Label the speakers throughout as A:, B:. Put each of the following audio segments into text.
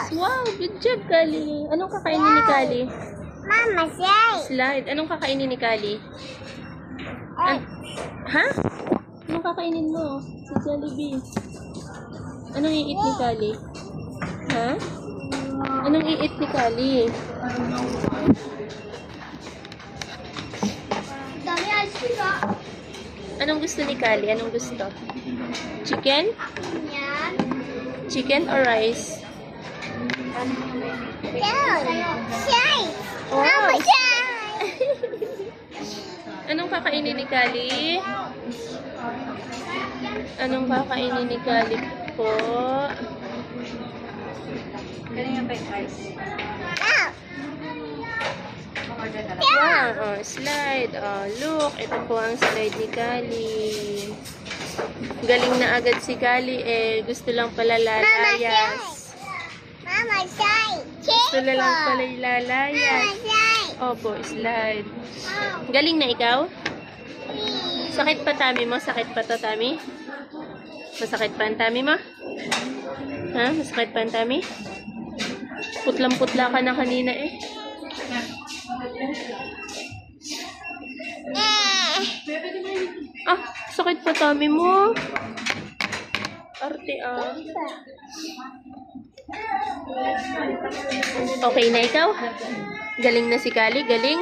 A: Wow, good job, Kali. Anong kakainin ni Kali?
B: Mama, say.
A: Slide. Anong kakainin ni Kali? Ha? Anong kakainin mo? Si Jollibee. Anong i-eat ni Kali? Ha? Anong i-eat ni Kali? Anong gusto ni Kali? Anong gusto? Chicken?
B: Yan.
A: Chicken or rice?
B: Say.
A: Wow.
B: Mama, say.
A: Anong kakainin ni Kali? Anong kakainin ni Kali po? Wow, oh, slide. Oh, look, ito po ang slide ni Kali. Galing na agad si Kali eh. Gusto lang pala lalayas.
B: Mama, say.
A: Gusto na lang pala lalayas.
B: Mama, say.
A: Opo, slide. Galing na ikaw? Sakit pa tummy mo? Sakit pa to tummy? Masakit pa ang tummy mo? Ha? Masakit pa ang tummy? Putlang-putla ka na kanina eh. Ah, sakit pa tummy mo. Arte ah. Okay na ikaw? Galing na si Kali? Galing?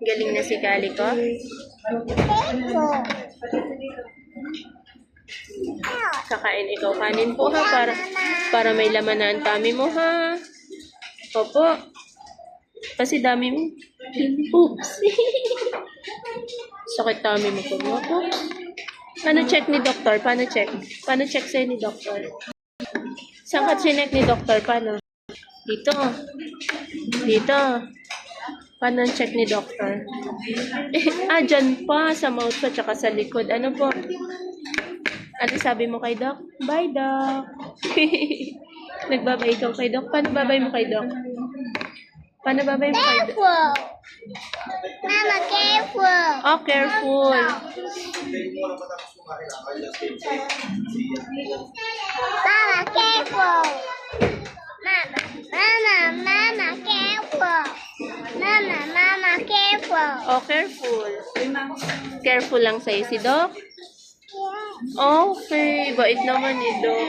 A: Galing na si Kali ko? Kakain ikaw kanin po ha, para may laman na ang tummy mo ha. Opo. Kasi dami mo. Oops. Sakit tummy mo po. Opo. Paano check ni doktor? Paano check? Paano check sa'yo ni doktor? Saan ka chinek ni doktor? Paano? Dito. Dito. Paano ang check ni doktor? Dyan pa. Sa mouth pa, tsaka sa likod. Ano po? Ano sabi mo kay Doc? Bye, Doc. Nagbabay ikaw kay Doc. Paano babay mo kay Doc? Paano babay mo kay Doc?
B: Careful. Mama, careful.
A: Oh, careful.
B: Mama, careful. Mama, careful. Mama, careful.
A: Oh, careful. Careful lang sa'yo si Doc. Okay. Bait naman ni Doc.